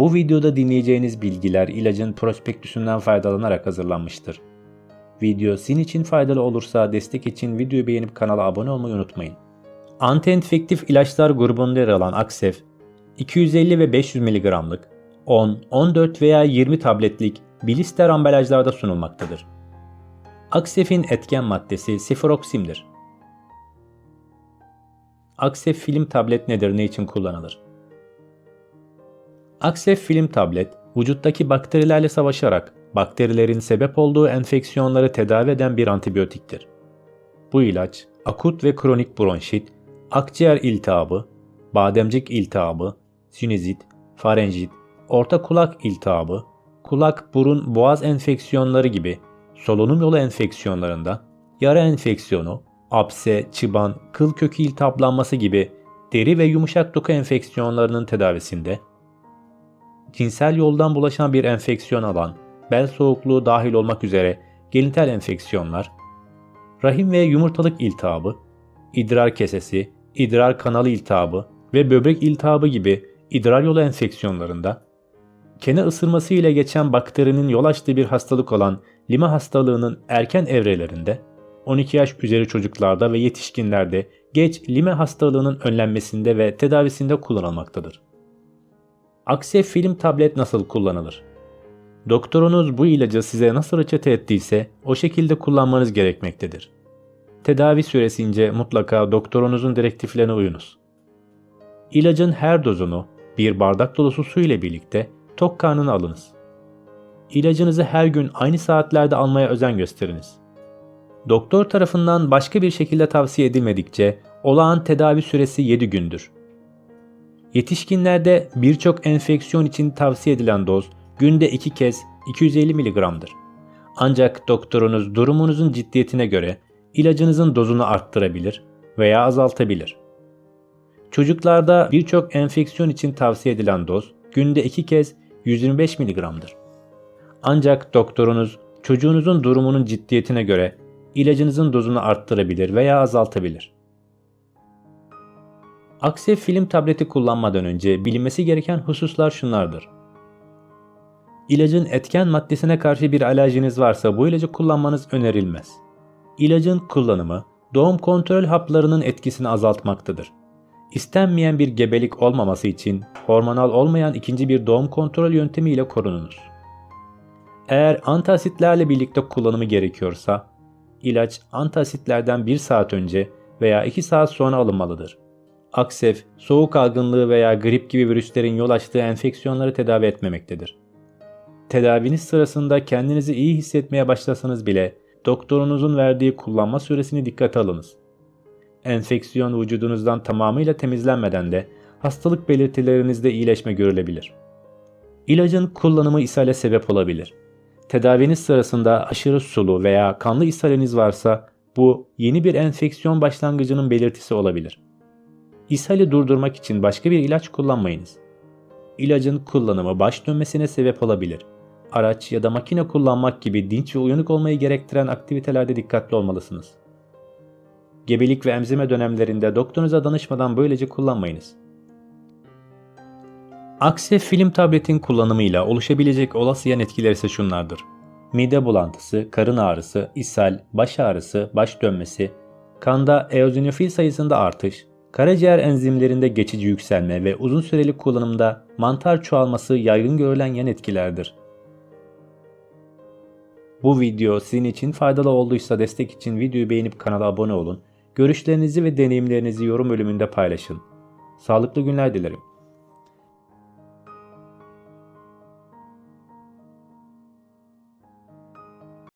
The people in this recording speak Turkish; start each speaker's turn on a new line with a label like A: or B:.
A: Bu videoda dinleyeceğiniz bilgiler ilacın prospektüsünden faydalanarak hazırlanmıştır. Video sizin için faydalı olursa destek için videoyu beğenip kanala abone olmayı unutmayın. Antienfektif ilaçlar grubunda yer alan Aksef, 250 ve 500 mg'lık, 10, 14 veya 20 tabletlik blister ambalajlarda sunulmaktadır. Aksef'in etken maddesi sifuroksimdir. Aksef film tablet nedir, ne için kullanılır? Aksef film tablet, vücuttaki bakterilerle savaşarak bakterilerin sebep olduğu enfeksiyonları tedavi eden bir antibiyotiktir. Bu ilaç, akut ve kronik bronşit, akciğer iltihabı, bademcik iltihabı, sinüzit, farenjit, orta kulak iltihabı, kulak, burun, boğaz enfeksiyonları gibi solunum yolu enfeksiyonlarında, yara enfeksiyonu, apse, çıban, kıl kökü iltihaplanması gibi deri ve yumuşak doku enfeksiyonlarının tedavisinde, cinsel yoldan bulaşan bir enfeksiyon alan, bel soğukluğu dahil olmak üzere genital enfeksiyonlar, rahim ve yumurtalık iltihabı, idrar kesesi, idrar kanalı iltihabı ve böbrek iltihabı gibi idrar yolu enfeksiyonlarında, kene ısırması ile geçen bakterinin yol açtığı bir hastalık olan lima hastalığının erken evrelerinde, 12 yaş üzeri çocuklarda ve yetişkinlerde geç lima hastalığının önlenmesinde ve tedavisinde kullanılmaktadır. Aksef film tablet nasıl kullanılır? Doktorunuz bu ilacı size nasıl reçete ettiyse o şekilde kullanmanız gerekmektedir. Tedavi süresince mutlaka doktorunuzun direktiflerine uyunuz. İlacın her dozunu bir bardak dolusu su ile birlikte tok karnına alınız. İlacınızı her gün aynı saatlerde almaya özen gösteriniz. Doktor tarafından başka bir şekilde tavsiye edilmedikçe olağan tedavi süresi 7 gündür. Yetişkinlerde birçok enfeksiyon için tavsiye edilen doz günde 2 kez 250 mg'dır. Ancak doktorunuz durumunuzun ciddiyetine göre ilacınızın dozunu arttırabilir veya azaltabilir. Çocuklarda birçok enfeksiyon için tavsiye edilen doz günde 2 kez 125 mg'dır. Ancak doktorunuz çocuğunuzun durumunun ciddiyetine göre ilacınızın dozunu arttırabilir veya azaltabilir. Aksef film tableti kullanmadan önce bilinmesi gereken hususlar şunlardır. İlacın etken maddesine karşı bir alerjiniz varsa bu ilacı kullanmanız önerilmez. İlacın kullanımı doğum kontrol haplarının etkisini azaltmaktadır. İstenmeyen bir gebelik olmaması için hormonal olmayan ikinci bir doğum kontrol yöntemi ile korununuz. Eğer antiasitlerle birlikte kullanımı gerekiyorsa, ilaç antiasitlerden 1 saat önce veya 2 saat sonra alınmalıdır. Aksef, soğuk algınlığı veya grip gibi virüslerin yol açtığı enfeksiyonları tedavi etmemektedir. Tedaviniz sırasında kendinizi iyi hissetmeye başlasanız bile doktorunuzun verdiği kullanma süresini dikkate alınız. Enfeksiyon vücudunuzdan tamamıyla temizlenmeden de hastalık belirtilerinizde iyileşme görülebilir. İlacın kullanımı ishale sebep olabilir. Tedaviniz sırasında aşırı sulu veya kanlı ishaleniz varsa bu yeni bir enfeksiyon başlangıcının belirtisi olabilir. İshali durdurmak için başka bir ilaç kullanmayınız. İlacın kullanımı baş dönmesine sebep olabilir. Araç ya da makine kullanmak gibi dinç ve uyanık olmayı gerektiren aktivitelerde dikkatli olmalısınız. Gebelik ve emzirme dönemlerinde doktorunuza danışmadan bu ilacı kullanmayınız. Aksef film tabletin kullanımıyla oluşabilecek olası yan etkiler ise şunlardır. Mide bulantısı, karın ağrısı, ishal, baş ağrısı, baş dönmesi, kanda eozinofil sayısında artış, karaciğer enzimlerinde geçici yükselme ve uzun süreli kullanımda mantar çoğalması yaygın görülen yan etkilerdir. Bu video sizin için faydalı olduysa destek için videoyu beğenip kanala abone olun. Görüşlerinizi ve deneyimlerinizi yorum bölümünde paylaşın. Sağlıklı günler dilerim.